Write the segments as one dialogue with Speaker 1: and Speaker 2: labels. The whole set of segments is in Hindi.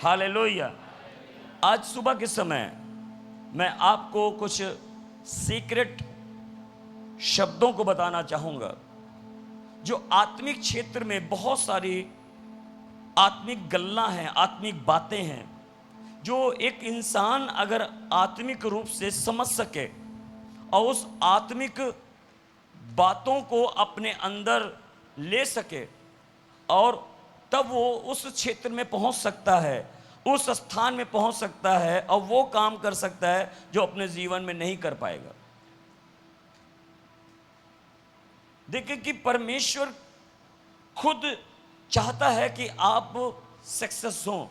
Speaker 1: हालेलुया। आज सुबह के समय मैं आपको कुछ सीक्रेट शब्दों को बताना चाहूंगा जो आत्मिक क्षेत्र में बहुत सारी आत्मिक गल्ला हैं, आत्मिक बातें हैं जो एक इंसान अगर आत्मिक रूप से समझ सके और उस आत्मिक बातों को अपने अंदर ले सके और तब वो उस क्षेत्र में पहुंच सकता है, उस स्थान में पहुंच सकता है और वो काम कर सकता है जो अपने जीवन में नहीं कर पाएगा। देखिए कि परमेश्वर खुद चाहता है कि आप सक्सेस हो।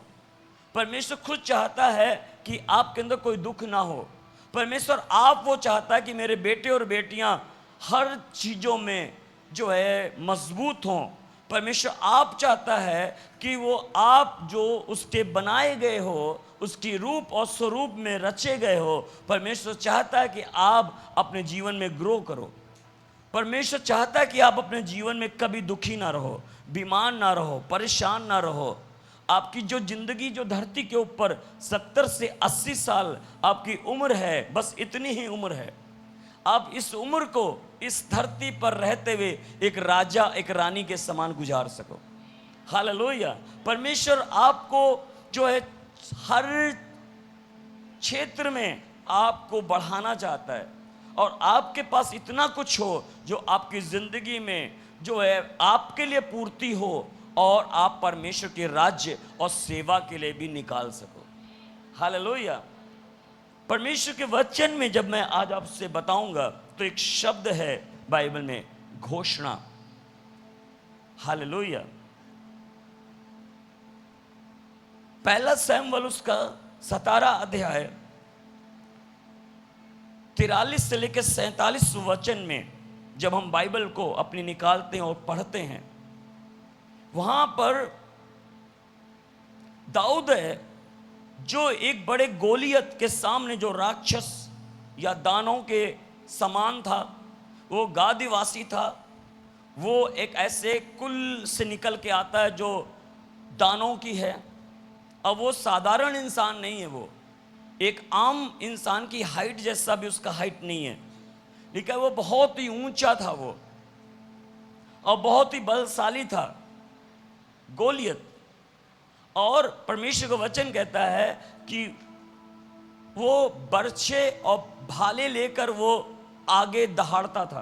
Speaker 1: परमेश्वर खुद चाहता है कि आपके अंदर कोई दुख ना हो। परमेश्वर आप वो चाहता है कि मेरे बेटे और बेटियां हर चीज़ों में जो है मजबूत हों। परमेश्वर आप चाहता है कि वो आप जो उसके बनाए गए हो, उसकी रूप और स्वरूप में रचे गए हो। परमेश्वर चाहता है कि आप अपने जीवन में ग्रो करो। परमेश्वर चाहता है कि आप अपने जीवन में कभी दुखी ना रहो, बीमार ना रहो, परेशान ना रहो। आपकी जो जिंदगी जो धरती के ऊपर 70 से 80 साल आपकी उम्र है, बस इतनी ही उम्र है। आप इस उम्र को इस धरती पर रहते हुए एक राजा एक रानी के समान गुजार सको। हालेलुया। परमेश्वर आपको जो है हर क्षेत्र में आपको बढ़ाना चाहता है और आपके पास इतना कुछ हो जो आपकी जिंदगी में जो है आपके लिए पूर्ति हो और आप परमेश्वर के राज्य और सेवा के लिए भी निकाल सको। हालेलुया। परमेश्वर के वचन में जब मैं आज आपसे बताऊंगा तो एक शब्द है बाइबल में, घोषणा। हालेलुया। पहला शमूएल उसका 17 अध्याय 43 से लेकर 47 वचन में जब हम बाइबल को अपनी निकालते हैं और पढ़ते हैं, वहां पर दाऊद है जो एक बड़े गोलियत के सामने, जो राक्षस या दानों के समान था, वो गादीवासी था। वो एक ऐसे कुल से निकल के आता है जो दानों की है। अब वो साधारण इंसान नहीं है, वो एक आम इंसान की हाइट जैसा भी उसका हाइट नहीं है, लेकिन वो बहुत ही ऊंचा था वो और बहुत ही बलशाली था, गोलियत। और परमेश्वर का वचन कहता है कि वो बर्छे और भाले लेकर वो आगे दहाड़ता था।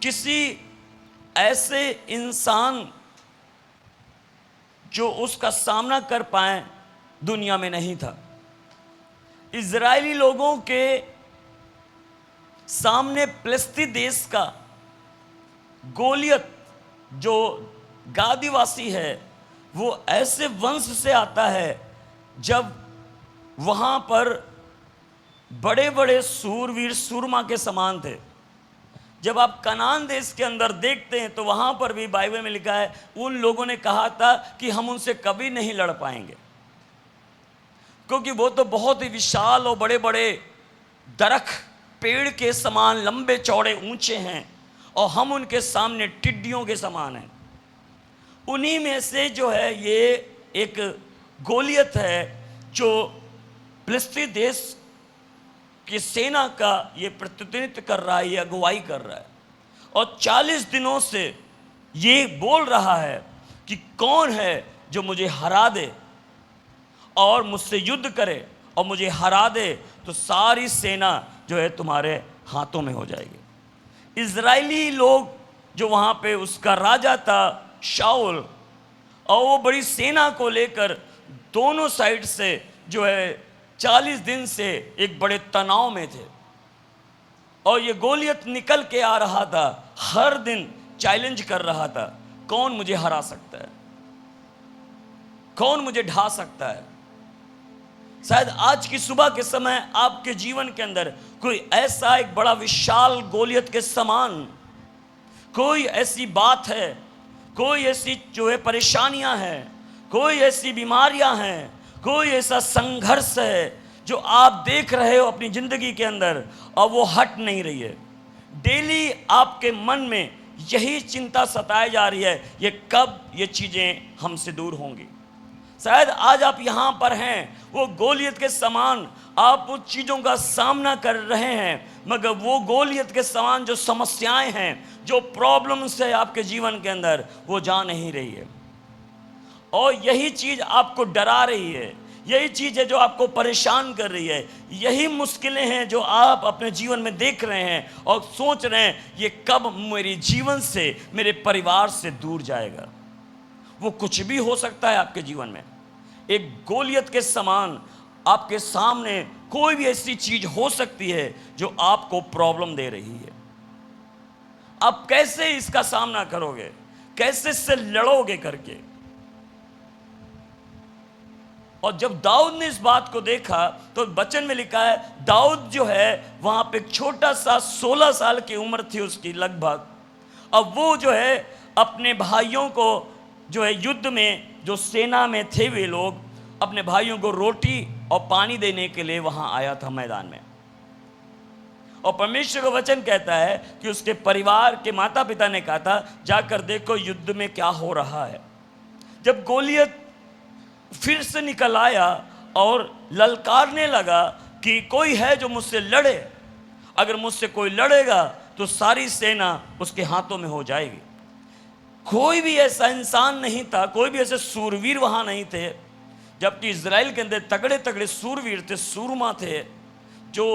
Speaker 1: किसी ऐसे इंसान जो उसका सामना कर पाए दुनिया में नहीं था। इजरायली लोगों के सामने फिलिस्ती देश का गोलियत जो गादीवासी है, वो ऐसे वंश से आता है जब वहां पर बड़े बड़े सूरवीर सूरमा के समान थे। जब आप कनान देश के अंदर देखते हैं तो वहां पर भी बाइबल में लिखा है, उन लोगों ने कहा था कि हम उनसे कभी नहीं लड़ पाएंगे, क्योंकि वो तो बहुत ही विशाल और बड़े बड़े दरख्त पेड़ के समान लंबे चौड़े ऊंचे हैं और हम उनके सामने टिड्डियों के समान हैं। उन्हीं में से जो है ये एक गोलियत है जो फिलिस्ती देश की सेना का ये प्रतिनिधित्व कर रहा है, ये अगुवाई कर रहा है। और 40 दिनों से ये बोल रहा है कि कौन है जो मुझे हरा दे और मुझसे युद्ध करे और मुझे हरा दे तो सारी सेना जो है तुम्हारे हाथों में हो जाएगी। इजरायली लोग जो वहाँ पे उसका राजा था शाऊल, और वो बड़ी सेना को लेकर दोनों साइड से जो है 40 दिन से एक बड़े तनाव में थे। और ये गोलियत निकल के आ रहा था, हर दिन चैलेंज कर रहा था, कौन मुझे हरा सकता है, कौन मुझे ढा सकता है। शायद आज की सुबह के समय आपके जीवन के अंदर कोई ऐसा एक बड़ा विशाल गोलियत के समान कोई ऐसी बात है, कोई ऐसी जो है परेशानियां हैं, कोई ऐसी बीमारियां हैं, कोई ऐसा संघर्ष है जो आप देख रहे हो अपनी जिंदगी के अंदर और वो हट नहीं रही है। डेली आपके मन में यही चिंता सताई जा रही है, ये कब ये चीज़ें हमसे दूर होंगी। शायद आज आप यहां पर हैं, वो गोलियत के समान आप उन चीज़ों का सामना कर रहे हैं, मगर वो गोलियत के समान जो समस्याएं हैं, जो प्रॉब्लम्स है आपके जीवन के अंदर, वो जा नहीं रही है। और यही चीज़ आपको डरा रही है, यही चीज़ है जो आपको परेशान कर रही है, यही मुश्किलें हैं जो आप अपने जीवन में देख रहे हैं और सोच रहे हैं ये कब मेरे जीवन से, मेरे परिवार से दूर जाएगा। वो कुछ भी हो सकता है आपके जीवन में। एक गोलियत के समान आपके सामने कोई भी ऐसी चीज हो सकती है जो आपको प्रॉब्लम दे रही है। आप कैसे इसका सामना करोगे, कैसे इससे लड़ोगे करके। और जब दाऊद ने इस बात को देखा तो वचन में लिखा है, दाऊद जो है वहां पे एक छोटा सा 16 साल की उम्र थी उसकी लगभग। अब वो जो है अपने भाइयों को जो है युद्ध में, जो सेना में थे वे लोग, अपने भाइयों को रोटी और पानी देने के लिए वहां आया था मैदान में। और परमेश्वर का वचन कहता है कि उसके परिवार के माता पिता ने कहा था, जाकर देखो युद्ध में क्या हो रहा है। जब गोलियत फिर से निकल आया और ललकारने लगा कि कोई है जो मुझसे लड़े, अगर मुझसे कोई लड़ेगा तो सारी सेना उसके हाथों में हो जाएगी। कोई भी ऐसा इंसान नहीं था, कोई भी ऐसे सूरवीर वहां नहीं थे, जबकि इज़राइल के अंदर तगड़े तगड़े सूरवीर थे, सूरमा थे जो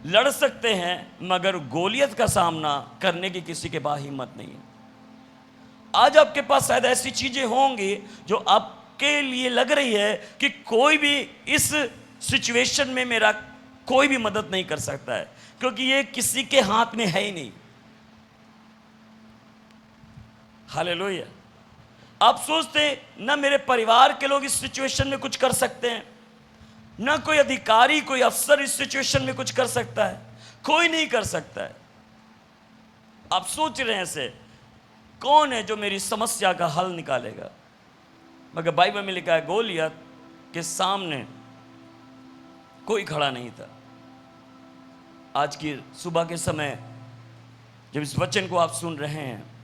Speaker 1: लड़ सकते हैं, मगर गोलियत का सामना करने की किसी के पास हिम्मत नहीं है। आज आपके पास शायद ऐसी चीजें होंगी जो आपके लिए लग रही है कि कोई भी इस सिचुएशन में मेरा कोई भी मदद नहीं कर सकता है, क्योंकि ये किसी के हाथ में है ही नहीं। हालेलुया। आप सोचते हैं ना मेरे परिवार के लोग इस सिचुएशन में कुछ कर सकते हैं, ना कोई अधिकारी, कोई अफसर इस सिचुएशन में कुछ कर सकता है, कोई नहीं कर सकता है। आप सोच रहे हैं ऐसे, कौन है जो मेरी समस्या का हल निकालेगा। मगर बाइबल में लिखा है गोलियत के सामने कोई खड़ा नहीं था। आज की सुबह के समय जब इस वचन को आप सुन रहे हैं,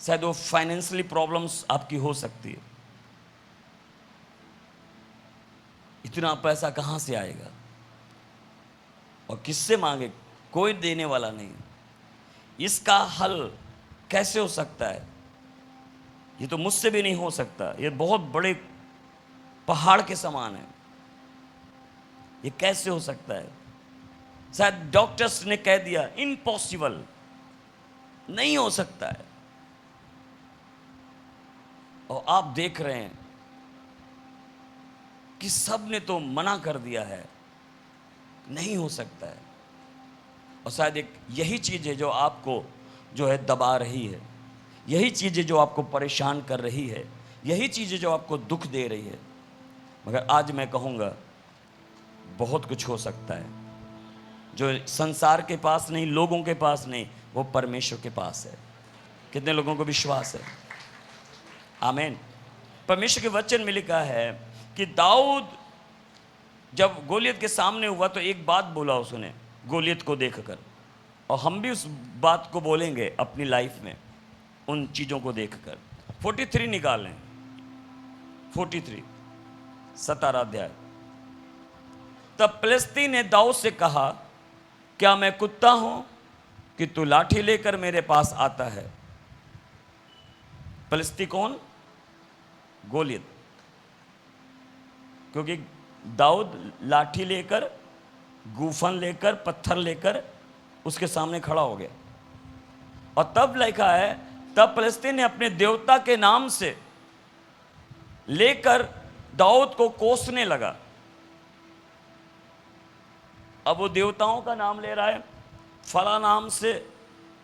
Speaker 1: शायद वो फाइनेंशियली प्रॉब्लम्स आपकी हो सकती है। इतना पैसा कहाँ से आएगा और किससे मांगे, कोई देने वाला नहीं। इसका हल कैसे हो सकता है, ये तो मुझसे भी नहीं हो सकता, ये बहुत बड़े पहाड़ के समान है, ये कैसे हो सकता है। शायद डॉक्टर्स ने कह दिया इम्पॉसिबल, नहीं हो सकता है। और आप देख रहे हैं कि सब ने तो मना कर दिया है, नहीं हो सकता है। और शायद एक यही चीज़ है जो आपको जो है दबा रही है, यही चीज़ है जो आपको परेशान कर रही है, यही चीज़ है जो आपको दुख दे रही है। मगर आज मैं कहूँगा बहुत कुछ हो सकता है जो संसार के पास नहीं, लोगों के पास नहीं, वो परमेश्वर के पास है। कितने लोगों को विश्वास है? आमीन। परमेश्वर के वचन में लिखा है कि दाऊद जब गोलियत के सामने हुआ तो एक बात बोला उसने गोलियत को देखकर, और हम भी उस बात को बोलेंगे अपनी लाइफ में उन चीज़ों को देखकर। 43 निकालें, 43 17 अध्याय। तब फिलिस्ती ने दाऊद से कहा, क्या मैं कुत्ता हूं कि तू लाठी लेकर मेरे पास आता है? फिलिस्ती कौन? गोलियत। क्योंकि दाऊद लाठी लेकर, गूफन लेकर, पत्थर लेकर उसके सामने खड़ा हो गया। और तब लिखा है, तब फिलिस्ती ने अपने देवता के नाम से लेकर दाऊद को कोसने लगा। अब वो देवताओं का नाम ले रहा है, फला नाम से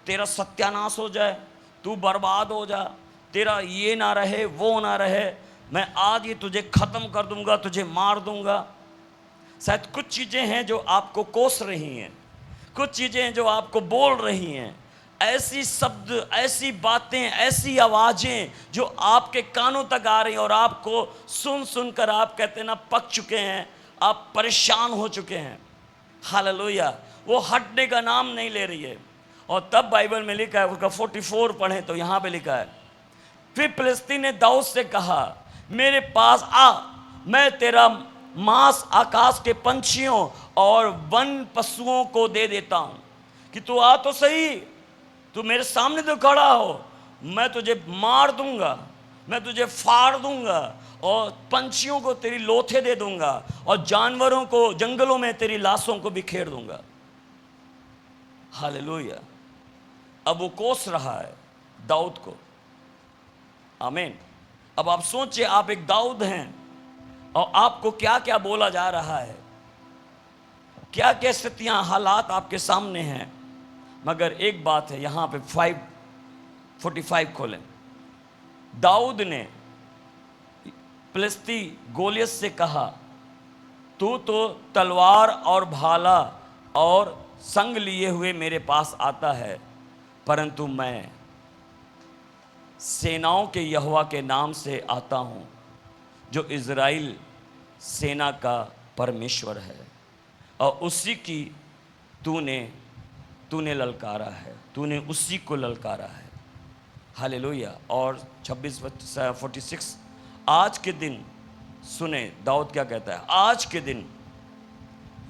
Speaker 1: तेरा सत्यानाश हो जाए, तू बर्बाद हो जा, तेरा ये ना रहे, वो ना रहे, मैं आज ही तुझे खत्म कर दूंगा, तुझे मार दूंगा। शायद कुछ चीजें हैं जो आपको कोस रही हैं, कुछ चीजें हैं जो आपको बोल रही हैं, ऐसी शब्द, ऐसी बातें, ऐसी आवाजें जो आपके कानों तक आ रही हैं और आपको सुन सुनकर आप कहते हैं ना पक चुके हैं, आप परेशान हो चुके हैं। हालेलुया। वो हटने का नाम नहीं ले रही है। और तब बाइबल में लिखा है, उसका 44 पढ़ें तो यहाँ पे लिखा है, फिर फिलिस्ती ने दाऊद से कहा, मेरे पास आ, मैं तेरा मांस आकाश के पंछियों और वन पशुओं को दे देता हूं कि तू आ तो सही, तू मेरे सामने तो खड़ा हो, मैं तुझे मार दूंगा, मैं तुझे फाड़ दूंगा और पंछियों को तेरी लोथे दे दूंगा और जानवरों को जंगलों में तेरी लाशों को बिखेर दूंगा। हालेलुया। अब वो कोस रहा है दाऊद को। आमीन। अब आप सोचिए, आप एक दाऊद हैं और आपको क्या क्या बोला जा रहा है, क्या क्या स्थितियां हालात आपके सामने हैं। मगर एक बात है, यहां पे 5:45 खोलें। दाऊद ने फिलिस्ती गोलियत से कहा, तू तो तलवार और भाला और संग लिए हुए मेरे पास आता है, परंतु मैं सेनाओं के यहोवा के नाम से आता हूं, जो इज़राइल सेना का परमेश्वर है, और उसी की तूने ललकारा है, तूने उसी को ललकारा है। हालेलुया। और 46 आज के दिन सुने दाऊद क्या कहता है, आज के दिन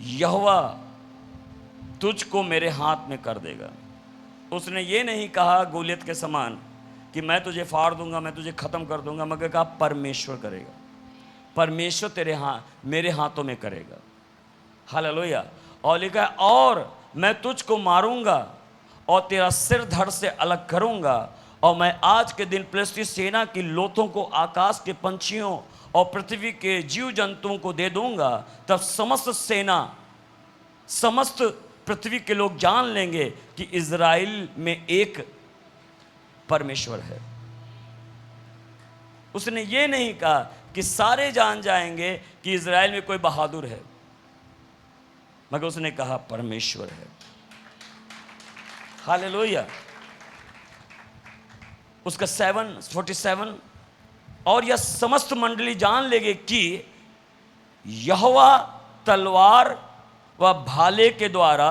Speaker 1: यहोवा तुझको मेरे हाथ में कर देगा। उसने ये नहीं कहा गोलियत के समान कि मैं तुझे फाड़ दूंगा, मैं तुझे खत्म कर दूंगा, मगर कहा परमेश्वर करेगा, परमेश्वर मेरे हाथों में करेगा। हालेलुया। और लिखा है, और मैं तुझको मारूंगा और तेरा सिर धड़ से अलग करूंगा, और मैं आज के दिन फिलिस्ती सेना की लोथों को आकाश के पंछियों और पृथ्वी के जीव जंतुओं को दे दूंगा। तब समस्त सेना, समस्त पृथ्वी के लोग जान लेंगे कि इज़राइल में एक परमेश्वर है। उसने ये नहीं कहा कि सारे जान जाएंगे कि इज़राइल में कोई बहादुर है, मगर उसने कहा परमेश्वर है। हालेलुया। उसका 47, और यह समस्त मंडली जान लेगी कि यहोवा तलवार व भाले के द्वारा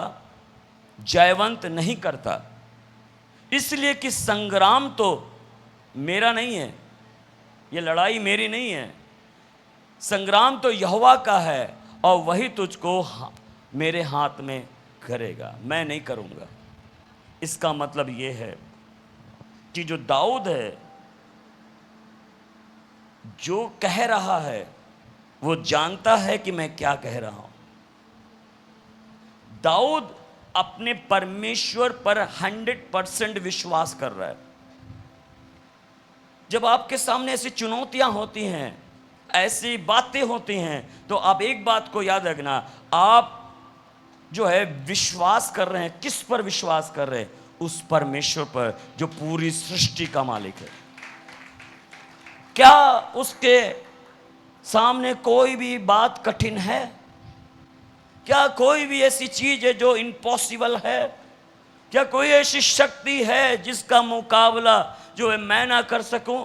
Speaker 1: जयवंत नहीं करता, इसलिए कि संग्राम तो मेरा नहीं है, ये लड़ाई मेरी नहीं है, संग्राम तो यहोवा का है, और वही तुझको मेरे हाथ में करेगा, मैं नहीं करूंगा। इसका मतलब ये है कि जो दाऊद है, जो कह रहा है, वो जानता है कि मैं क्या कह रहा हूं। दाऊद अपने परमेश्वर पर 100% विश्वास कर रहा है। जब आपके सामने ऐसी चुनौतियां होती हैं, ऐसी बातें होती हैं, तो आप एक बात को याद रखना, आप जो है विश्वास कर रहे हैं, किस पर विश्वास कर रहे हैं? उस परमेश्वर पर जो पूरी सृष्टि का मालिक है। क्या उसके सामने कोई भी बात कठिन है? क्या कोई भी ऐसी चीज है जो इम्पॉसिबल है? क्या कोई ऐसी शक्ति है जिसका मुकाबला जो है मैं ना कर सकूं?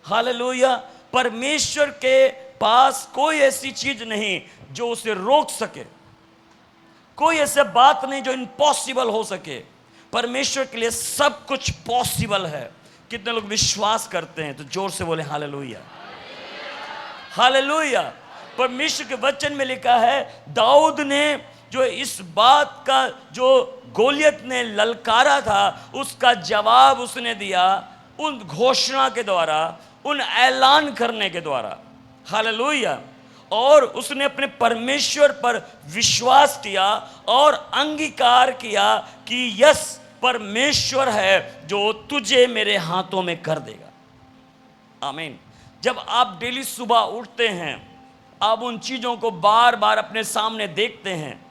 Speaker 1: हालेलुया। परमेश्वर के पास कोई ऐसी चीज नहीं जो उसे रोक सके, कोई ऐसी बात नहीं जो इम्पॉसिबल हो सके। परमेश्वर के लिए सब कुछ पॉसिबल है। कितने लोग विश्वास करते हैं? तो जोर से बोले हालेलुया, हालेलुया। परमेश्वर के वचन में लिखा है, दाऊद ने जो इस बात का जो गोलियत ने ललकारा था, उसका जवाब उसने दिया उन घोषणा के द्वारा, उन ऐलान करने के द्वारा। हालेलुया। और उसने अपने परमेश्वर पर विश्वास किया और अंगीकार किया कि यस, परमेश्वर है जो तुझे मेरे हाथों में कर देगा। आमीन। जब आप डेली सुबह उठते हैं, आप उन चीज़ों को बार बार अपने सामने देखते हैं,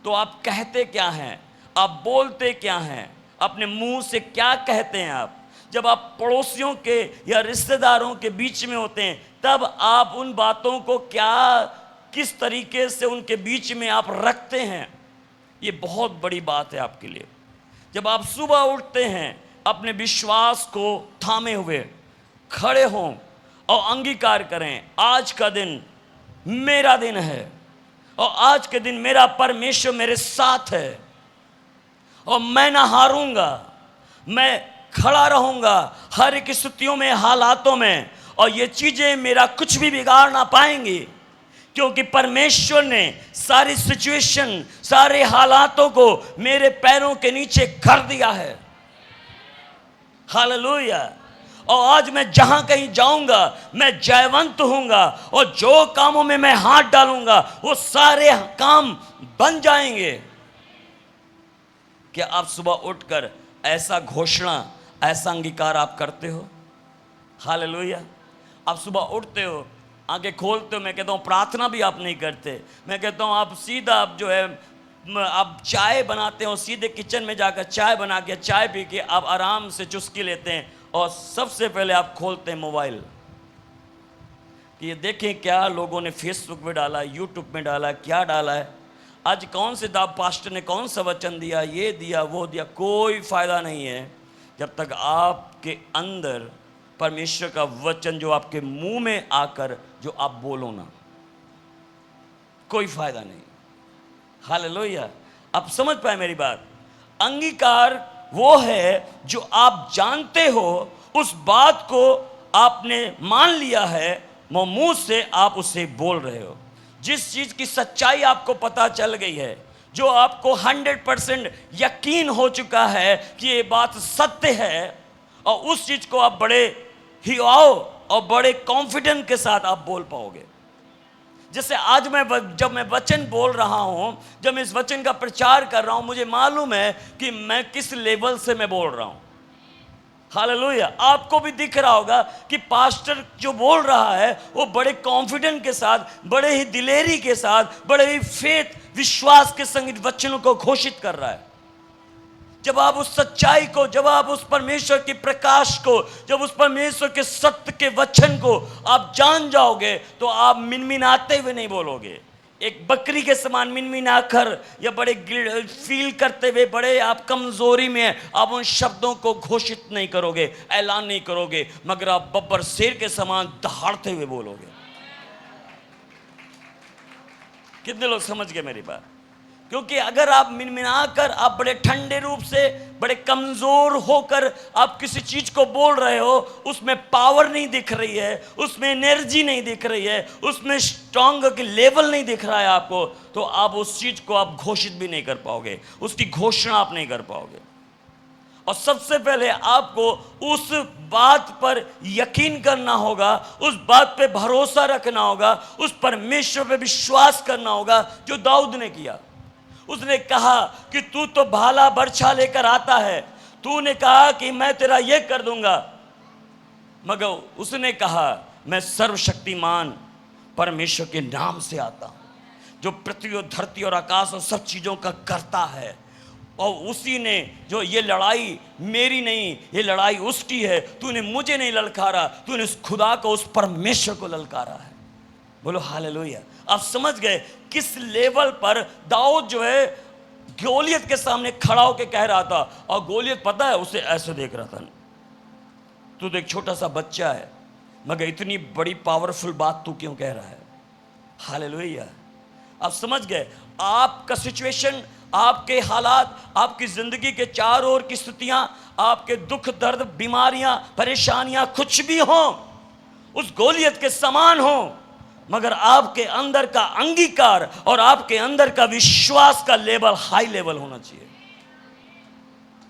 Speaker 1: तो आप कहते क्या हैं? आप बोलते क्या हैं? अपने मुंह से क्या कहते हैं आप? जब आप पड़ोसियों के या रिश्तेदारों के बीच में होते हैं, तब आप उन बातों को किस तरीके से उनके बीच में आप रखते हैं, ये बहुत बड़ी बात है आपके लिए। जब आप सुबह उठते हैं, अपने विश्वास को थामे हुए खड़े हों और अंगीकार करें, आज का दिन मेरा दिन है और आज के दिन मेरा परमेश्वर मेरे साथ है और मैं ना हारूंगा, मैं खड़ा रहूंगा हर एक स्थितियों में, हालातों में, और ये चीजें मेरा कुछ भी बिगाड़ ना पाएंगी, क्योंकि परमेश्वर ने सारी सिचुएशन, सारे हालातों को मेरे पैरों के नीचे कर दिया है। हालेलुया। और आज मैं जहां कहीं जाऊंगा मैं जयवंत होऊंगा, और जो कामों में मैं हाथ डालूंगा वो सारे काम बन जाएंगे। क्या आप सुबह उठकर ऐसा घोषणा, ऐसा अंगीकार आप करते हो? हालेलुया। आप सुबह उठते हो, आंखें खोलते हो, मैं कहता हूँ प्रार्थना भी आप नहीं करते, मैं कहता हूँ आप सीधा आप जो है आप चाय बनाते हो, सीधे किचन में जाकर चाय बना के चाय पी के आप आराम से चुस्की लेते हैं, और सबसे पहले आप खोलते हैं मोबाइल कि ये देखें क्या लोगों ने फेसबुक में डाला, यूट्यूब में डाला, क्या डाला है, आज कौन से दाब पास्टर ने कौन सा वचन दिया, ये दिया वो दिया। कोई फायदा नहीं है जब तक आपके अंदर परमेश्वर का वचन जो आपके मुंह में आकर जो आप बोलो ना, कोई फायदा नहीं। हालेलुया। आप समझ पाए मेरी बात? अंगीकार वो है जो आप जानते हो, उस बात को आपने मान लिया है, वो मुंह से आप उसे बोल रहे हो। जिस चीज की सच्चाई आपको पता चल गई है, जो आपको 100% यकीन हो चुका है कि ये बात सत्य है, और उस चीज को आप बड़े ही आओ और बड़े कॉन्फिडेंस के साथ आप बोल पाओगे। जैसे आज जब मैं वचन बोल रहा हूं, जब मैं इस वचन का प्रचार कर रहा हूं, मुझे मालूम है कि मैं किस लेवल से मैं बोल रहा हूं। हालेलुया। आपको भी दिख रहा होगा कि पास्टर जो बोल रहा है वो बड़े कॉन्फिडेंट के साथ, बड़े ही दिलेरी के साथ, बड़े ही फेथ, विश्वास के संग वचनों को घोषित कर रहा है। जब आप उस सच्चाई को, जब आप उस परमेश्वर के प्रकाश को, जब उस परमेश्वर के सत्य के वचन को आप जान जाओगे, तो आप मिनमिनाते हुए नहीं बोलोगे, एक बकरी के समान मिनमिनाकर या बड़े फील करते हुए, बड़े आप कमजोरी में आप उन शब्दों को घोषित नहीं करोगे, ऐलान नहीं करोगे, मगर आप बब्बर शेर के समान दहाड़ते हुए बोलोगे। कितने लोग समझ गए मेरी बात? क्योंकि अगर आप मिनमिनाकर, आप बड़े ठंडे रूप से, बड़े कमजोर होकर आप किसी चीज को बोल रहे हो, उसमें पावर नहीं दिख रही है, उसमें एनर्जी नहीं दिख रही है, उसमें स्ट्रांग की लेवल नहीं दिख रहा है आपको, तो आप उस चीज को आप घोषित भी नहीं कर पाओगे, उसकी घोषणा आप नहीं कर पाओगे। और सबसे पहले आपको उस बात पर यकीन करना होगा, उस बात पे भरोसा रखना होगा, उस परमेश्वर पे विश्वास करना होगा जो दाऊद ने किया। उसने कहा कि तू तो भाला बर्छा लेकर आता है, तूने कहा कि मैं तेरा ये कर दूंगा, मगर उसने कहा मैं सर्वशक्तिमान परमेश्वर के नाम से आता हूं, जो पृथ्वी और धरती और आकाश और सब चीजों का करता है, और उसी ने जो ये लड़ाई मेरी नहीं, ये लड़ाई उसकी है, तूने मुझे नहीं ललकारा, तूने उस खुदा को, उस परमेश्वर को ललकारा है। बोलो हालेलुया। आप समझ गए किस लेवल पर दाऊद जो है गोलियत के सामने खड़ा होकर कह रहा था, और गोलियत पता है उसे ऐसे देख रहा था, तू तो एक छोटा सा बच्चा है, मगर इतनी बड़ी पावरफुल बात तू क्यों कह रहा है? हालेलुया। आप समझ गए आपका सिचुएशन, आपके हालात, आपकी जिंदगी के चारों ओर की स्थितियां, आपके दुख दर्द, बीमारियां, परेशानियां कुछ भी हो, उस गोलियत के समान हो, मगर आपके अंदर का अंगीकार और आपके अंदर का विश्वास का लेवल हाई लेवल होना चाहिए।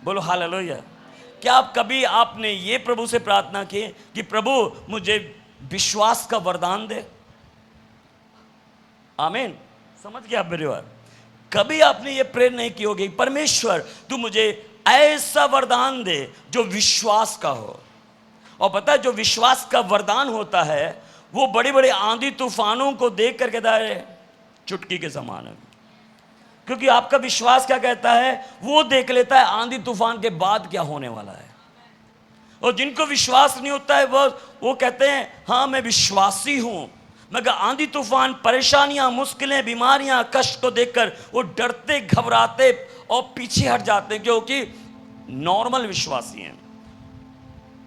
Speaker 1: बोलो हालेलुया। क्या आप कभी आपने ये प्रभु से प्रार्थना की कि प्रभु मुझे विश्वास का वरदान दे? आमीन। समझ गया आप मेरी बात? कभी आपने ये प्रेयर नहीं की होगी, परमेश्वर तू मुझे ऐसा वरदान दे जो विश्वास का हो। और पता है जो विश्वास का वरदान होता है, वो बड़े बड़े आंधी तूफानों को देख कर कहता है चुटकी के समान है, क्योंकि आपका विश्वास क्या कहता है, वो देख लेता है आंधी तूफान के बाद क्या होने वाला है। और जिनको विश्वास नहीं होता है वो कहते हैं हाँ मैं विश्वासी हूं, मगर आंधी तूफान, परेशानियां, मुश्किलें, बीमारियां, कष्ट को देखकर वो डरते, घबराते और पीछे हट जाते हैं, क्योंकि नॉर्मल विश्वासी हैं।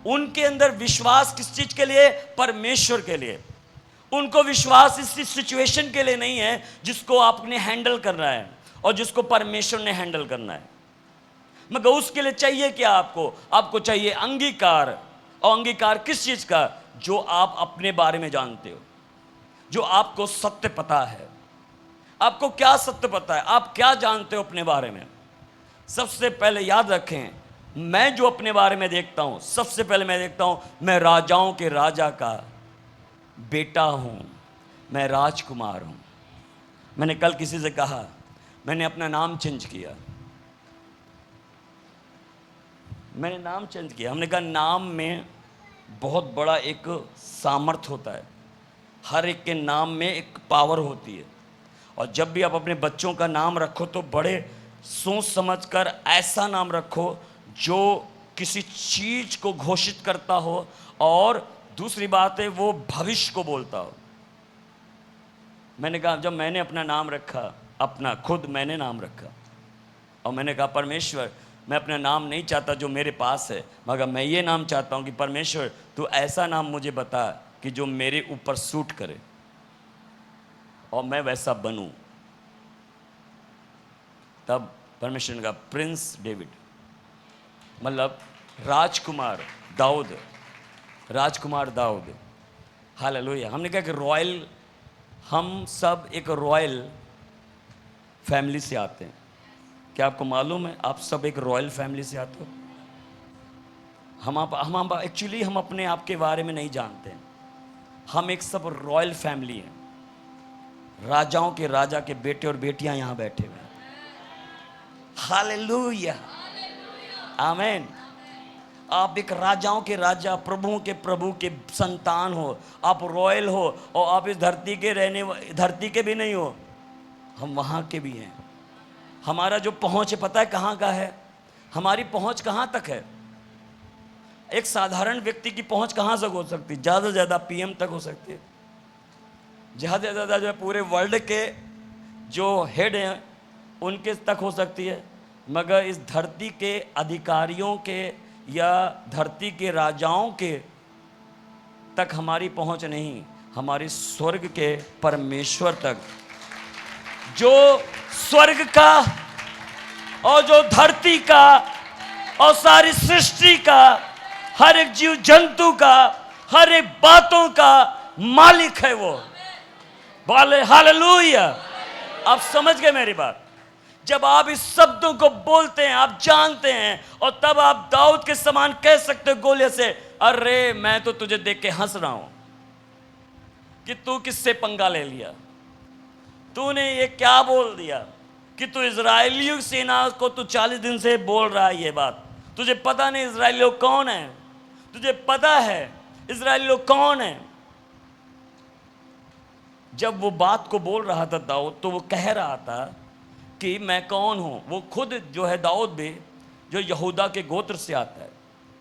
Speaker 1: उनके अंदर विश्वास किस चीज के लिए? परमेश्वर के लिए। उनको विश्वास इस सिचुएशन के लिए नहीं है जिसको आपने हैंडल करना है और जिसको परमेश्वर ने हैंडल करना है, मगर उसके लिए चाहिए क्या? आपको चाहिए अंगीकार। और अंगीकार किस चीज का? जो आप अपने बारे में जानते हो, जो आपको सत्य पता है। आपको क्या सत्य पता है? आप क्या जानते हो अपने बारे में? सबसे पहले याद रखें, मैं जो अपने बारे में देखता हूं, सबसे पहले मैं देखता हूं मैं राजाओं के राजा का बेटा हूं, मैं राजकुमार हूं। मैंने कल किसी से कहा, मैंने अपना नाम चेंज किया। मैंने नाम चेंज किया। हमने कहा नाम में बहुत बड़ा एक सामर्थ होता है, हर एक के नाम में एक पावर होती है। और जब भी आप अपने बच्चों का नाम रखो तो बड़े सोच समझकर ऐसा नाम रखो जो किसी चीज को घोषित करता हो, और दूसरी बात है वो भविष्य को बोलता हो। मैंने कहा, जब मैंने अपना नाम रखा, अपना खुद मैंने नाम रखा, और मैंने कहा परमेश्वर, मैं अपना नाम नहीं चाहता जो मेरे पास है, मगर मैं ये नाम चाहता हूँ कि परमेश्वर तू ऐसा नाम मुझे बता कि जो मेरे ऊपर सूट करे और मैं वैसा बनूं। तब परमेश्वर ने कहा प्रिंस डेविड, मतलब राजकुमार दाऊद, राजकुमार दाऊद। हालेलुया। हमने कहा कि रॉयल, हम सब एक रॉयल फैमिली से आते हैं। क्या आपको मालूम है आप सब एक रॉयल फैमिली से आते हो? हम एक्चुअली हम अपने आप के बारे में नहीं जानते हैं। हम एक सब रॉयल फैमिली हैं, राजाओं के राजा के बेटे और बेटियां यहां बैठे हुए हैं। हालेलुया, आमीन। आप एक राजाओं के राजा, प्रभुओं के प्रभु के संतान हो, आप रॉयल हो, और आप इस धरती के धरती के भी नहीं हो, हम वहां के भी हैं। हमारा जो पहुंच है पता है कहां का है? हमारी पहुंच कहां तक है? एक साधारण व्यक्ति की पहुंच कहां तक हो सकती है? ज्यादा से ज्यादा पीएम तक हो सकती है, ज्यादा से ज्यादा जो है पूरे वर्ल्ड के जो हेड हैं उनके तक हो सकती है, मगर इस धरती के अधिकारियों के या धरती के राजाओं के तक हमारी पहुंच नहीं। हमारी स्वर्ग के परमेश्वर तक, जो स्वर्ग का और जो धरती का और सारी सृष्टि का, हर एक जीव जंतु का, हर एक बातों का मालिक है वो। बोले हालेलुया। आप समझ गए मेरी बात? जब आप इस शब्दों को बोलते हैं, आप जानते हैं, और तब आप दाऊद के समान कह सकते हो गोलियत से, अरे मैं तो तुझे देख के हंस रहा हूं कि तू किससे पंगा ले लिया, तूने ये क्या बोल दिया कि तू इजरायलियों सेना को तू 40 दिन से बोल रहा है ये बात। तुझे पता नहीं इजरायली लोग कौन है? तुझे पता है इजरायली लोग कौन है? जब वो बात को बोल रहा था दाऊद, तो वो कह रहा था कि मैं कौन हूं। वो खुद जो है दाऊद भी, जो यहूदा के गोत्र से आता है,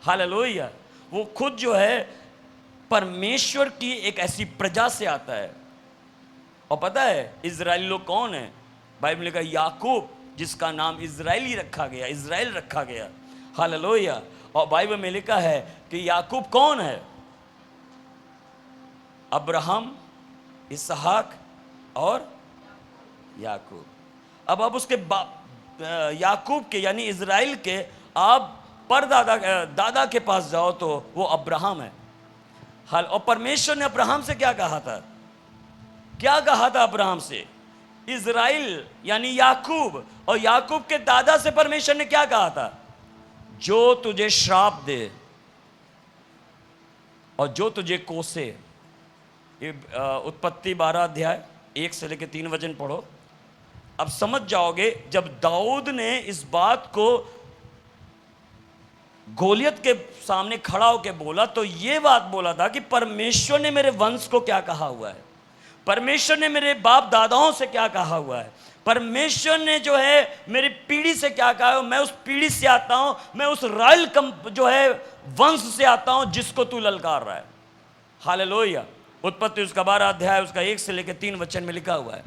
Speaker 1: हालेलुया, वो खुद जो है परमेश्वर की एक ऐसी प्रजा से आता है। और पता है इजरायली लोग कौन है? बाइबल में लिखा याकूब, जिसका नाम इजरायली रखा गया, इजराइल रखा गया, हालेलुया। और बाइबल में लिखा है कि याकूब कौन है? अब्राहम, इसहाक और याकूब। अब उसके याकूब के यानी इजराइल के आप परदादा दादा के पास जाओ तो वो अब्राहम है। हाल, और परमेश्वर ने अब्राहम से क्या कहा था? क्या कहा था अब्राहम से? इजराइल यानी याकूब, और याकूब के दादा से परमेश्वर ने क्या कहा था? जो तुझे श्राप दे और जो तुझे कोसे। उत्पत्ति 12 अध्याय 1 से लेकर 3 वचन पढ़ो, अब समझ जाओगे। जब दाऊद ने इस बात को गोलियत के सामने खड़ा होकर बोला, तो ये बात बोला था कि परमेश्वर ने मेरे वंश को क्या कहा हुआ है, परमेश्वर ने मेरे बाप दादाओं से क्या कहा हुआ है, परमेश्वर ने जो है मेरी पीढ़ी से क्या कहा है। मैं उस पीढ़ी से आता हूं, मैं उस रॉयल जो है वंश से आता हूं जिसको तू ललकार रहा है। हालेलुया। उत्पत्ति उसका 12 अध्याय उसका 1 से लेकर 3 वचन में लिखा हुआ है।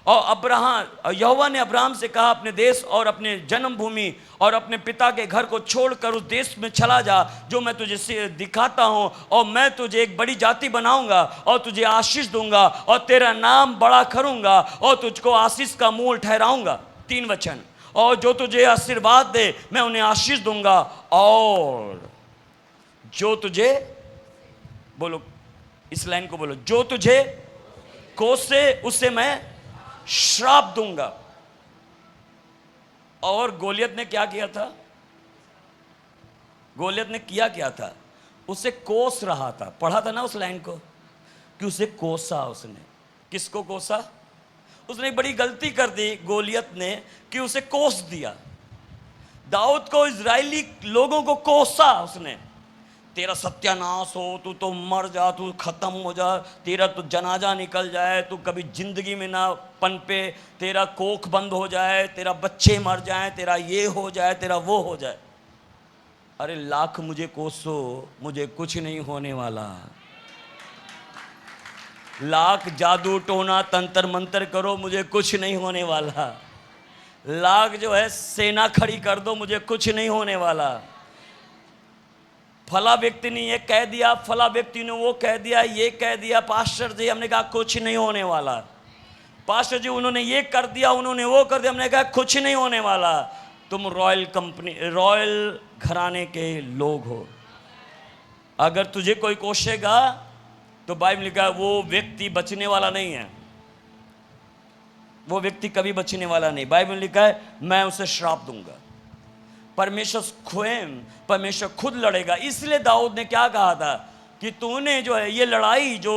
Speaker 1: और यहोवा ने अब्राहम से कहा, अपने देश और अपने जन्मभूमि और अपने पिता के घर को छोड़कर उस देश में चला जा जो मैं तुझे दिखाता हूं, और मैं तुझे एक बड़ी जाति बनाऊंगा और तुझे आशीष दूंगा और तेरा नाम बड़ा करूंगा और तुझको आशीष का मूल ठहराऊंगा। 3 वचन। और जो तुझे आशीर्वाद दे मैं उन्हें आशीष दूंगा, और जो तुझे बोलो, इस लाइन को बोलो, जो तुझे कोसे उसे मैं श्राप दूंगा। और गोलियत ने क्या किया था? गोलियत ने किया क्या था? उसे कोस रहा था। पढ़ा था ना उस लाइन को कि उसे कोसा उसने। किसको कोसा? उसने एक बड़ी गलती कर दी गोलियत ने कि उसे कोस दिया। दाऊद को, इजरायली लोगों को कोसा उसने। तेरा सत्यानाश हो, तू तो मर जा, तू खत्म हो जा, तेरा तो जनाजा निकल जाए, तू कभी जिंदगी में ना पनपे, तेरा कोख बंद हो जाए, तेरा बच्चे मर जाएं, तेरा ये हो जाए, तेरा वो हो जाए। अरे लाख मुझे कोसो, मुझे कुछ नहीं होने वाला। लाख जादू टोना तंत्र मंत्र करो, मुझे कुछ नहीं होने वाला। लाख जो है सेना खड़ी कर दो, मुझे कुछ नहीं होने वाला। फला व्यक्ति ने ये कह दिया, फला व्यक्ति ने वो कह दिया, ये कह दिया, पास्टर जी हमने कहा कुछ नहीं होने वाला। पास्टर जी उन्होंने ये कर दिया, उन्होंने वो कर दिया, हमने कहा कुछ नहीं होने वाला। तुम रॉयल कंपनी, रॉयल घराने के लोग हो। अगर तुझे कोई कोसेगा तो बाइबल लिखा है वो व्यक्ति बचने वाला नहीं है। वो व्यक्ति कभी बचने वाला नहीं। बाइबल लिखा है मैं उसे श्राप दूंगा। परमेश्वर खुद लड़ेगा। इसलिए दाऊद ने क्या कहा था कि तूने जो है ये लड़ाई जो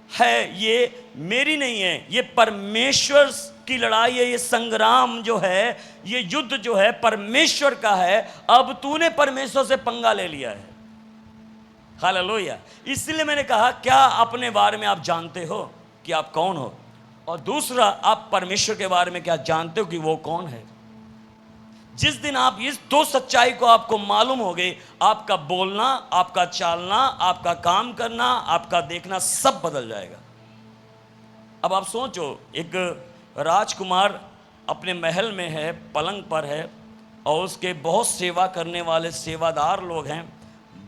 Speaker 1: है ये मेरी नहीं है, ये परमेश्वर की लड़ाई है, ये संग्राम जो है, ये युद्ध जो है परमेश्वर का है। अब तूने परमेश्वर से पंगा ले लिया है। हालेलुया। इसलिए मैंने कहा क्या अपने बारे में आप जानते हो कि आप कौन हो, और दूसरा आप परमेश्वर के बारे में क्या जानते हो कि वो कौन है। जिस दिन आप इस दो सच्चाई को आपको मालूम हो गई, आपका बोलना, आपका चालना, आपका काम करना, आपका देखना सब बदल जाएगा। अब आप सोचो, एक राजकुमार अपने महल में है, पलंग पर है, और उसके बहुत सेवा करने वाले सेवादार लोग हैं,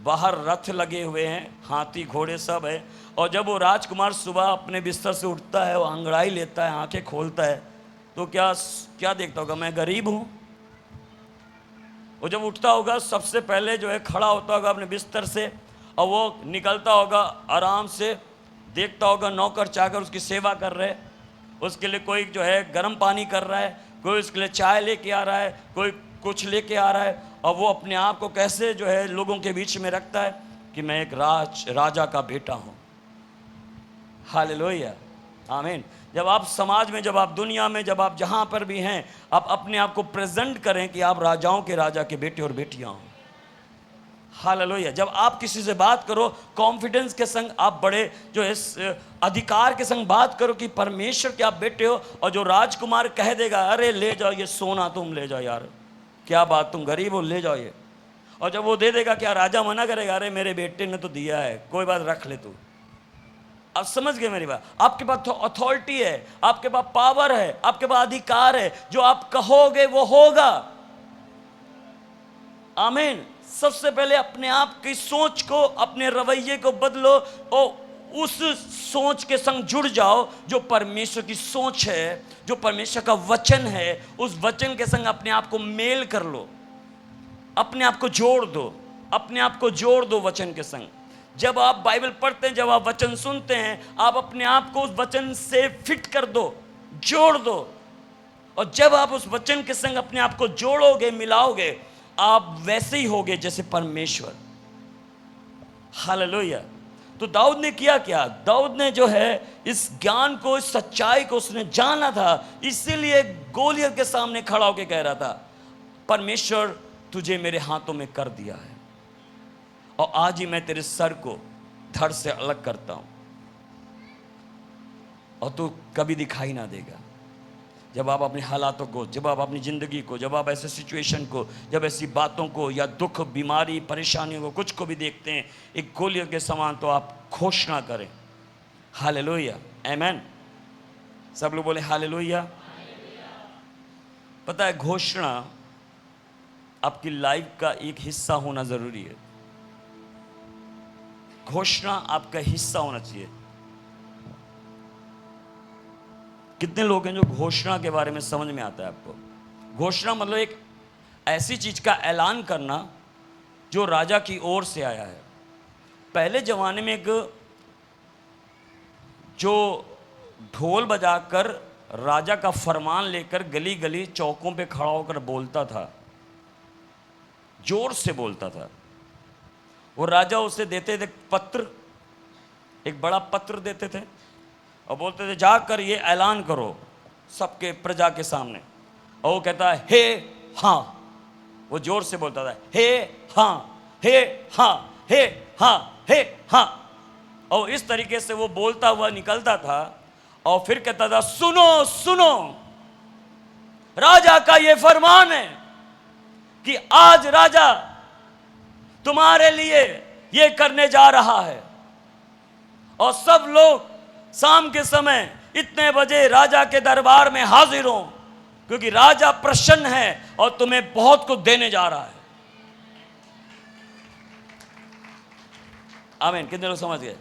Speaker 1: बाहर रथ लगे हुए हैं, हाथी घोड़े सब है। और जब वो राजकुमार सुबह अपने बिस्तर से उठता है, वो अंगड़ाई लेता है, आंखें खोलता है, तो क्या क्या देखता होगा? मैं गरीब हूँ। वो जब उठता होगा सबसे पहले जो है खड़ा होता होगा अपने बिस्तर से, और वो निकलता होगा आराम से, देखता होगा नौकर चाकर उसकी सेवा कर रहे, उसके लिए कोई जो है गर्म पानी कर रहा है, कोई उसके लिए चाय लेके आ रहा है, कोई कुछ लेके आ रहा है, और वो अपने आप को कैसे जो है लोगों के बीच में रखता है कि मैं एक राजा का बेटा हूँ। हालेलुया, आमीन। जब आप समाज में, जब आप दुनिया में, जब आप जहाँ पर भी हैं, आप अपने आप को प्रेजेंट करें कि आप राजाओं के राजा के बेटे और बेटियाँ हों। हालेलुया। जब आप किसी से बात करो कॉन्फिडेंस के संग, आप बड़े जो है अधिकार के संग बात करो कि परमेश्वर के आप बेटे हो। और जो राजकुमार कह देगा अरे ले जाओ ये सोना, तुम ले जाओ यार, क्या बात, तुम गरीब हो, ले जाओ ये, और जब वो दे देगा, क्या राजा मना करेगा? अरे मेरे बेटे ने तो दिया है, कोई बात, रख ले तू। आप समझ गए मेरी बात? आपके पास तो अथॉरिटी है, आपके पास पावर है, आपके पास अधिकार है, जो आप कहोगे वो होगा। आमीन। सबसे पहले अपने आप की सोच को, अपने रवैये को बदलो, और उस सोच के संग जुड़ जाओ जो परमेश्वर की सोच है, जो परमेश्वर का वचन है। उस वचन के संग अपने आप को मेल कर लो, अपने आप को जोड़ दो, अपने आप को जोड़ दो वचन के संग। जब आप बाइबल पढ़ते हैं, जब आप वचन सुनते हैं, आप अपने आप को उस वचन से फिट कर दो, जोड़ दो। और जब आप उस वचन के संग अपने आप को जोड़ोगे, मिलाओगे, आप वैसे ही होगे जैसे परमेश्वर। हालेलुया। तो दाऊद ने किया क्या? दाऊद ने जो है इस ज्ञान को, इस सच्चाई को उसने जाना था, इसीलिए गोलियत के सामने खड़ा होकर कह रहा था परमेश्वर तुझे मेरे हाथों में कर दिया है, और आज ही मैं तेरे सर को धड़ से अलग करता हूं, और तू कभी दिखाई ना देगा। जब आप अपने हालातों को, जब आप अपनी ज़िंदगी को, जब आप ऐसे सिचुएशन को, जब ऐसी बातों को, या दुख, बीमारी, परेशानियों को, कुछ को भी देखते हैं एक गोलियत के समान, तो आप घोषणा करें हालेलुया, आमीन। सब लोग बोले हालेलुया। पता है, घोषणा आपकी लाइफ का एक हिस्सा होना ज़रूरी है। घोषणा आपका हिस्सा होना चाहिए। कितने लोग हैं जो घोषणा के बारे में समझ में आता है आपको? घोषणा मतलब एक ऐसी चीज का ऐलान करना जो राजा की ओर से आया है। पहले जमाने में एक जो ढोल बजाकर राजा का फरमान लेकर गली गली चौकों पे खड़ा होकर बोलता था, जोर से बोलता था, वो राजा उसे देते थे पत्र, एक बड़ा पत्र देते थे और बोलते थे जाकर ये ऐलान करो सबके प्रजा के सामने। और वो कहता है हे हाँ, वो जोर से बोलता था हे हाँ, हे हाँ, हे हाँ, हे हाँ। और इस तरीके से वो बोलता हुआ निकलता था और फिर कहता था सुनो सुनो, राजा का ये फरमान है कि आज राजा तुम्हारे लिए ये करने जा रहा है। और सब लोग शाम के समय इतने बजे राजा के दरबार में हाजिर हो, क्योंकि राजा प्रसन्न है और तुम्हें बहुत कुछ देने जा रहा है। आमीन। कितने लोग समझ गए?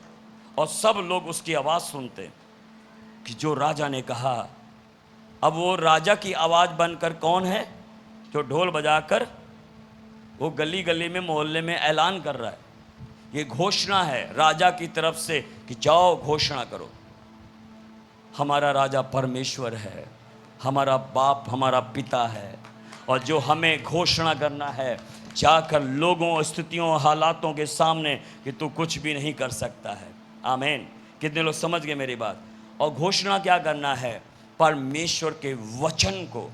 Speaker 1: और सब लोग उसकी आवाज सुनते कि जो राजा ने कहा। अब वो राजा की आवाज बनकर कौन है? जो ढोल बजाकर वो गली गली में मोहल्ले में ऐलान कर रहा है। ये घोषणा है राजा की तरफ से कि जाओ घोषणा करो, हमारा राजा परमेश्वर है, हमारा बाप, हमारा पिता है, और जो हमें घोषणा करना है जाकर लोगों, स्थितियों, हालातों के सामने कि तू कुछ भी नहीं कर सकता है। आमीन। कितने लोग समझ गए मेरी बात? और घोषणा क्या करना है? परमेश्वर के वचन को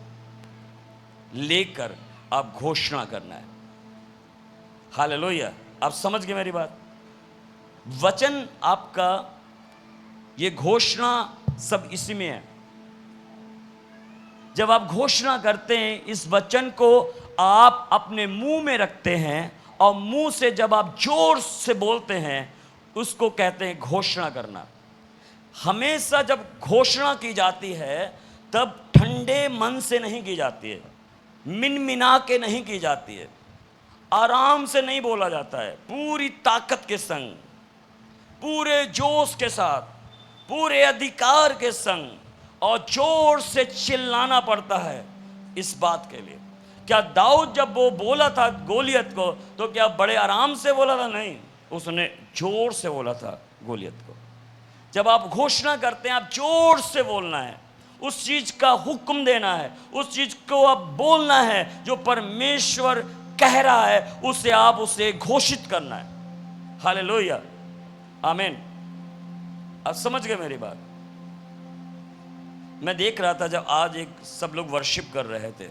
Speaker 1: लेकर आप घोषणा करना है। हालेलुया। आप समझ गए मेरी बात? वचन आपका, ये घोषणा सब इसी में है। जब आप घोषणा करते हैं, इस वचन को आप अपने मुंह में रखते हैं और मुंह से जब आप जोर से बोलते हैं, उसको कहते हैं घोषणा करना। हमेशा जब घोषणा की जाती है तब ठंडे मन से नहीं की जाती है, मिनमिना के नहीं की जाती है, आराम से नहीं बोला जाता है, पूरी ताकत के संग, पूरे जोश के साथ, पूरे अधिकार के संग, और जोर से चिल्लाना पड़ता है इस बात के लिए। क्या दाऊद जब वो बोला था गोलियत को, तो क्या बड़े आराम से बोला था? नहीं, उसने जोर से बोला था गोलियत को। जब आप घोषणा करते हैं, आप जोर से बोलना है, उस चीज का हुक्म देना है, उस चीज को आप बोलना है जो परमेश्वर कह रहा है, उसे घोषित करना है। हालेलुया। आमीन। आप समझ गए मेरी बात? मैं देख रहा था जब आज सब लोग वर्शिप कर रहे थे,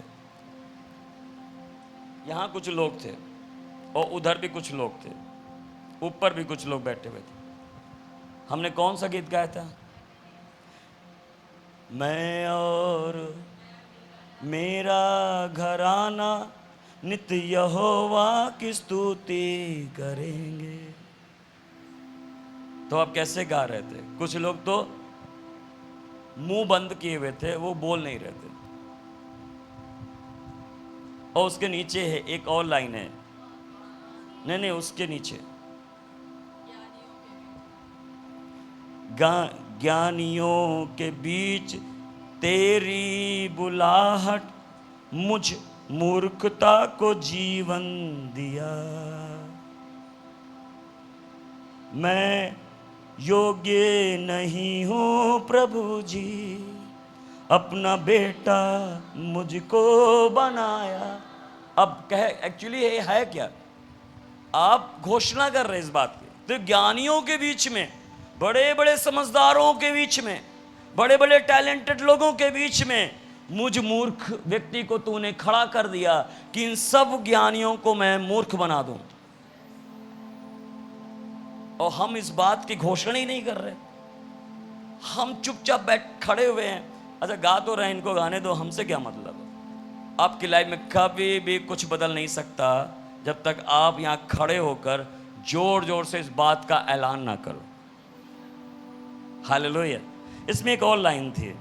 Speaker 1: यहां कुछ लोग थे और उधर भी कुछ लोग थे, ऊपर भी कुछ लोग बैठे हुए थे। हमने कौन सा गीत गाया था? मैं और मेरा घराना नित्य यहोवा की स्तुति करेंगे। तो आप कैसे गा रहे थे? कुछ लोग तो मुंह बंद किए हुए थे, वो बोल नहीं रहे थे। और उसके नीचे है एक और लाइन है, नहीं उसके नीचे, ज्ञानियों के बीच तेरी बुलाहट मुझ मूर्खता को जीवन दिया। मैं योग्य नहीं हूँ प्रभु जी, अपना बेटा मुझको बनाया। अब कहे एक्चुअली है क्या? आप घोषणा कर रहे हैं इस बात की। तो ज्ञानियों के बीच में, बड़े बड़े समझदारों के बीच में, बड़े बड़े टैलेंटेड लोगों के बीच में मुझ मूर्ख व्यक्ति को तूने खड़ा कर दिया कि इन सब ज्ञानियों को मैं मूर्ख बना दूं। और हम इस बात की घोषणा ही नहीं कर रहे, हम चुपचाप खड़े हुए हैं। अच्छा, गा तो रहे, इनको गाने दो, हमसे क्या मतलब? आपकी लाइफ में कभी भी कुछ बदल नहीं सकता जब तक आप यहां खड़े होकर जोर जोर से इस बात का ऐलान ना करो। हालेलुया। इसमें एक और लाइन थी।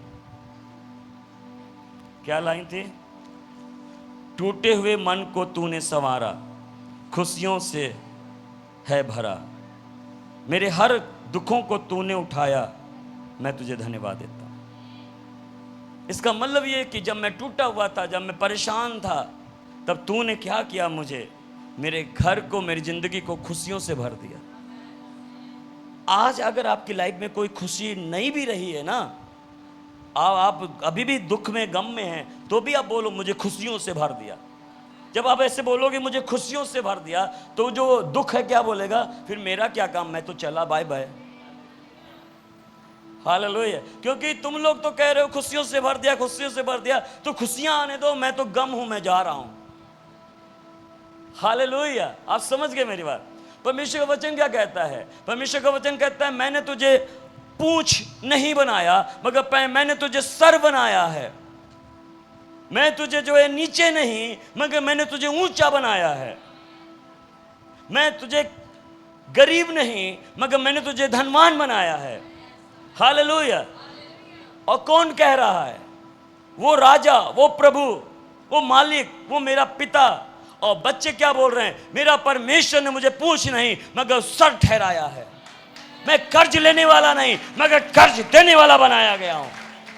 Speaker 1: क्या लाइन थी? टूटे हुए मन को तूने संवारा, खुशियों से है भरा, मेरे हर दुखों को तूने उठाया, मैं तुझे धन्यवाद देता हूं। इसका मतलब ये कि जब मैं टूटा हुआ था, जब मैं परेशान था, तब तूने क्या किया? मुझे, मेरे घर को, मेरी जिंदगी को खुशियों से भर दिया। आज अगर आपकी लाइफ में कोई खुशी नहीं भी रही है ना, आप अभी भी दुख में, गम में हैं, तो भी आप बोलो मुझे खुशियों से भर दिया। जब आप ऐसे बोलोगे मुझे खुशियों से भर दिया, तो जो दुख है क्या बोलेगा, फिर मेरा क्या काम, मैं तो चला, बाय बाय। हालेलुया। क्योंकि तुम लोग तो कह रहे हो खुशियों से भर दिया, खुशियों से भर दिया, तो खुशियां आने दो, मैं तो गम हूं, मैं जा रहा हूं। हालेलुया। आप समझ गए मेरी बात। परमेश्वर का वचन क्या कहता है? परमेश्वर का वचन कहता है मैंने तुझे पूंछ नहीं बनाया, मगर मैंने तुझे सर बनाया है। मैं तुझे जो है नीचे नहीं, मगर मैंने तुझे ऊंचा बनाया है। मैं तुझे गरीब नहीं, मगर मैंने तुझे धनवान बनाया है। हालेलुया। और कौन कह रहा है? वो राजा, वो प्रभु, वो मालिक, वो मेरा पिता। और बच्चे क्या बोल रहे हैं? मेरा परमेश्वर ने मुझे पूंछ नहीं मगर सर ठहराया है। मैं कर्ज लेने वाला नहीं, मगर कर्ज देने वाला बनाया गया हूं।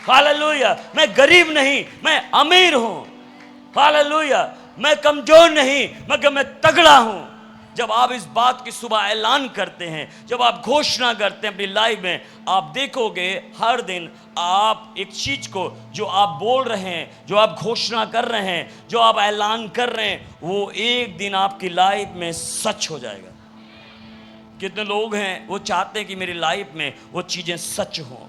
Speaker 1: हालेलुया। मैं गरीब नहीं, मैं अमीर हूं। हालेलुया। मैं कमजोर नहीं, मगर मैं तगड़ा हूं। जब आप इस बात की सुबह ऐलान करते हैं, जब आप घोषणा करते हैं अपनी लाइफ में, आप देखोगे हर दिन आप एक चीज को जो आप बोल रहे हैं, जो आप घोषणा कर रहे हैं, जो आप ऐलान कर रहे हैं, वो एक दिन आपकी लाइफ में सच हो जाएगा। कितने लोग हैं वो चाहते हैं कि मेरी लाइफ में वो चीजें सच हों।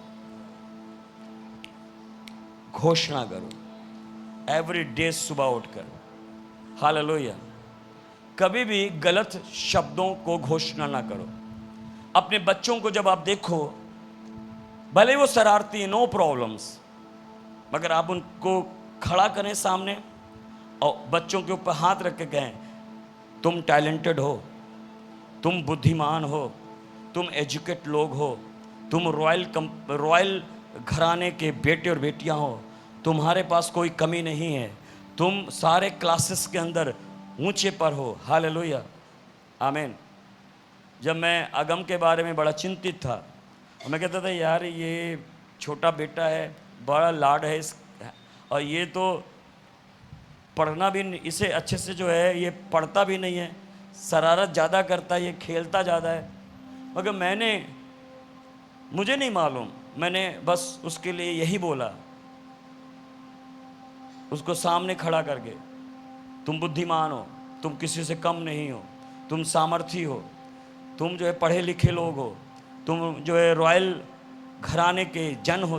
Speaker 1: घोषणा करो एवरी डे सुबह उठकर। हालेलुया। कभी भी गलत शब्दों को घोषणा ना करो। अपने बच्चों को जब आप देखो, भले वो शरारती, नो प्रॉब्लम्स, मगर आप उनको खड़ा करें सामने और बच्चों के ऊपर हाथ रख के कहें तुम टैलेंटेड हो, तुम बुद्धिमान हो, तुम एजुकेट लोग हो, तुम रॉयल घराने के बेटे और बेटियां हो, तुम्हारे पास कोई कमी नहीं है, तुम सारे क्लासेस के अंदर ऊंचे पर हो। हालेलुया। आमीन। जब मैं अगम के बारे में बड़ा चिंतित था, मैं कहता था यार ये छोटा बेटा है, बड़ा लाड है और ये तो पढ़ना भी इसे अच्छे से जो है ये पढ़ता भी नहीं है, शरारत ज़्यादा करता है, ये खेलता ज़्यादा है। मगर मुझे नहीं मालूम, मैंने बस उसके लिए यही बोला, उसको सामने खड़ा करके, तुम बुद्धिमान हो, तुम किसी से कम नहीं हो, तुम सामर्थी हो, तुम जो है पढ़े लिखे लोग हो, तुम जो है रॉयल घराने के जन हो,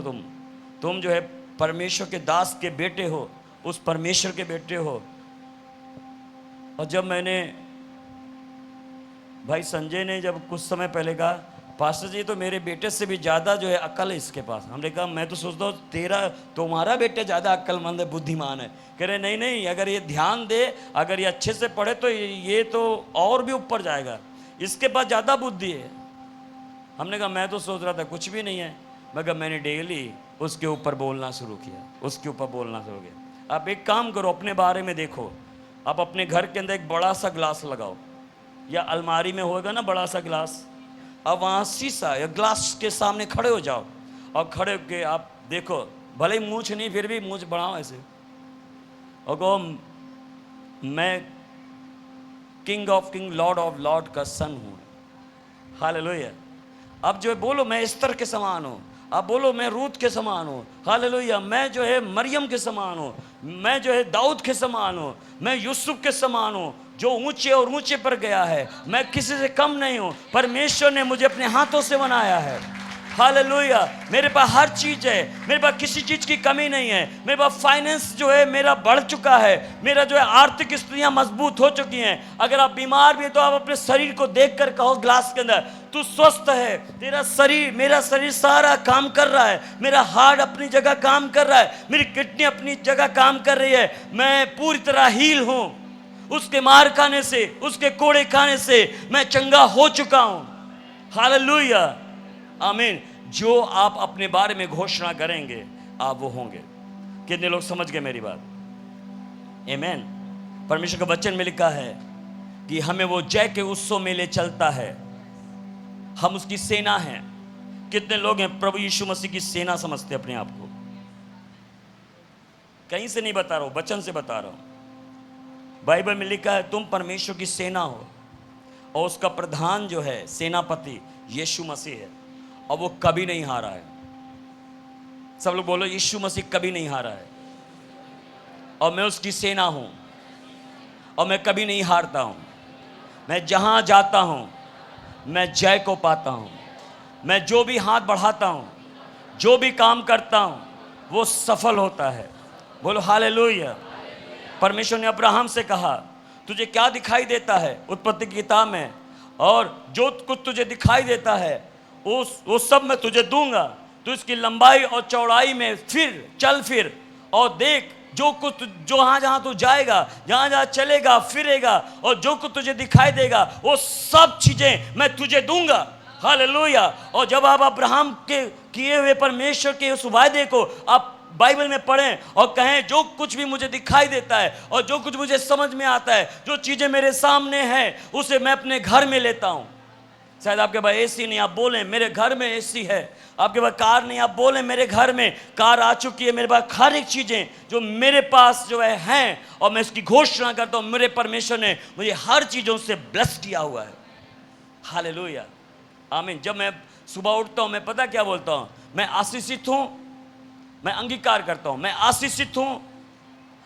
Speaker 1: तुम जो है परमेश्वर के दास के बेटे हो, उस परमेश्वर के बेटे हो। और जब मैंने, भाई संजय ने जब कुछ समय पहले कहा पास्टर जी तो मेरे बेटे से भी ज़्यादा जो है अक्ल है इसके पास, हमने कहा मैं तो सोचता हूँ तुम्हारा बेटा ज़्यादा अक्लमंद है, बुद्धिमान है। कह रहे नहीं नहीं, अगर ये ध्यान दे, अगर ये अच्छे से पढ़े तो ये तो और भी ऊपर जाएगा, इसके पास ज़्यादा बुद्धि है। हमने कहा मैं तो सोच रहा था कुछ भी नहीं है, मगर मैंने डेली उसके ऊपर बोलना शुरू किया, उसके ऊपर बोलना शुरू किया। आप एक काम करो, अपने बारे में देखो, आप अपने घर के अंदर एक बड़ा सा ग्लास लगाओ, या अलमारी में होगा ना बड़ा सा ग्लास, अब वहाँ शीशा या ग्लास के सामने खड़े हो जाओ और खड़े होके आप देखो, भले ही मूंछ नहीं फिर भी मूंछ बढ़ाओ ऐसे, और कहो मैं king of king, Lord of Lord का सन हूँ। हालेलुया। अब जो है बोलो मैं एस्तर के समान हूँ, आप बोलो मैं रूत के समान हूँ। हालेलुया। मैं जो है मरियम के समान हूँ, मैं जो है दाऊद के समान हूँ, मैं यूसुफ के समान हूँ जो ऊंचे और ऊंचे पर गया है। मैं किसी से कम नहीं हूँ, परमेश्वर ने मुझे अपने हाथों से बनाया है। हालेलुया। मेरे पास हर चीज़ है, मेरे पास किसी चीज़ की कमी नहीं है। मेरे पास फाइनेंस जो है मेरा बढ़ चुका है, मेरा जो है आर्थिक स्थितियाँ मजबूत हो चुकी हैं। अगर आप बीमार भी हैं तो आप अपने शरीर को देख कर कहो ग्लास के अंदर तू स्वस्थ है, तेरा शरीर, मेरा शरीर सारा काम कर रहा है, मेरा हार्ट अपनी जगह काम कर रहा है, मेरी किडनी अपनी जगह काम कर रही है, मैं पूरी तरह हील हूँ। उसके मार खाने से, उसके कोड़े खाने से मैं चंगा हो चुका हूँ। हालेलुया। आमीन। जो आप अपने बारे में घोषणा करेंगे आप वो होंगे। कितने लोग समझ गए मेरी बात? आमीन। परमेश्वर का वचन में लिखा है कि हमें वो जय के उत्सव में ले चलता है, हम उसकी सेना हैं। कितने लोग हैं प्रभु यीशु मसीह की सेना समझते अपने आप को? कहीं से नहीं बता रहा हूं, वचन से बता रहा हूं। बाइबल में लिखा है तुम परमेश्वर की सेना हो, और उसका प्रधान जो है सेनापति यीशु मसीह है और वो कभी नहीं हारा है। सब लोग बोलो, यीशु मसीह कभी नहीं हारा है और मैं उसकी सेना हूं और मैं कभी नहीं हारता हूं। मैं जहां जाता हूं मैं जय को पाता हूं। मैं जो भी हाथ बढ़ाता हूं, जो भी काम करता हूं, वो सफल होता है। बोलो हालेलुया। परमेश्वर ने अब्राहम से कहा, तुझे क्या दिखाई देता है? उत्पत्ति की किताब में, और जो कुछ तुझे दिखाई देता है वो सब मैं तुझे दूंगा। तो इसकी लंबाई और चौड़ाई में चल फिर और देख, जो कुछ जहां जहां तू जाएगा, जहां जहां चलेगा फिरेगा, और जो कुछ तुझे दिखाई देगा वो सब चीजें मैं तुझे दूंगा। हालेलुया। और जब आप अब्राहम के किए हुए परमेश्वर के उस वायदे को आप बाइबल में पढ़ें और कहें, जो कुछ भी मुझे दिखाई देता है और जो कुछ मुझे समझ में आता है, जो चीजें मेरे सामने हैं, उसे मैं अपने घर में लेता हूं। शायद आपके पास एसी नहीं, आप बोलें मेरे घर में एसी है। आपके पास कार नहीं, आप बोलें मेरे घर में कार आ चुकी है। मेरे पास हर एक चीजें जो मेरे पास जो है हैं, और मैं इसकी घोषणा करता हूं, मेरे परमेश्वर ने मुझे हर चीजों से ब्लेस किया हुआ है। हालेलुया, आमीन। जब मैं सुबह उठता हूं, मैं पता क्या बोलता हूं? मैं आशीषित हूं। मैं अंगीकार करता हूं, मैं आशीषित हूं।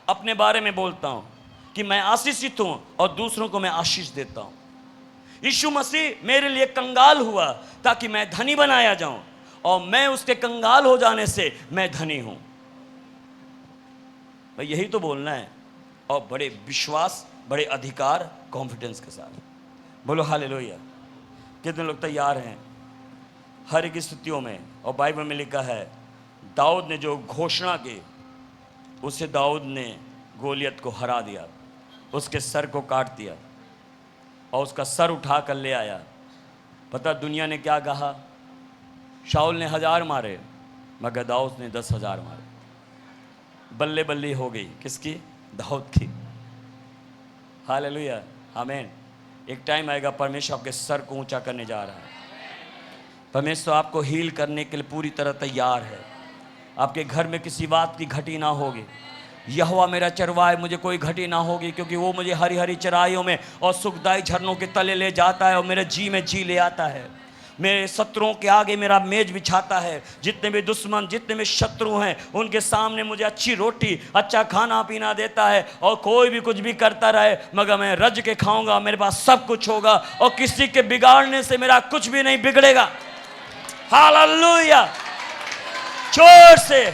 Speaker 1: अपने बारे में बोलता हूं कि मैं आशीषित हूं और दूसरों को मैं आशीष देता हूं। यीशु मसीह मेरे लिए कंगाल हुआ ताकि मैं धनी बनाया जाऊं, और मैं उसके कंगाल हो जाने से मैं धनी हूं। भाई यही तो बोलना है, और बड़े विश्वास, बड़े अधिकार, कॉन्फिडेंस के साथ। बोलो हालेलुया। कितने लोग तैयार हैं हर एक स्थितियों में? और बाइबल में लिखा है, दाऊद ने जो घोषणा की, उसे दाऊद ने गोलियत को हरा दिया, उसके सर को काट दिया और उसका सर उठा कर ले आया। पता दुनिया ने क्या कहा? शाऊल ने 1000 मारे मगर दाऊद ने 10,000 मारे। बल्ले बल्ली हो गई किसकी? दाऊद की। हालेलुया, आमीन। एक टाइम आएगा परमेश्वर आपके सर को ऊंचा करने जा रहा है। परमेश्वर आपको हील करने के लिए पूरी तरह तैयार है। आपके घर में किसी बात की घटी ना होगी। यहोवा मेरा चरवाहा है, मुझे कोई घटी ना होगी, क्योंकि वो मुझे हरी हरी चराइयों में और सुखदाई झरनों के तले ले जाता है और मेरे जी में जी ले आता है। मेरे शत्रुओं के आगे मेरा मेज बिछाता है। जितने भी दुश्मन, जितने भी शत्रु हैं, उनके सामने मुझे अच्छी रोटी, अच्छा खाना पीना देता है। और कोई भी कुछ भी करता रहे, मगर मैं रज के खाऊंगा। मेरे पास सब कुछ होगा और किसी के बिगाड़ने से मेरा कुछ भी नहीं बिगड़ेगा। हालेलुया। जोर से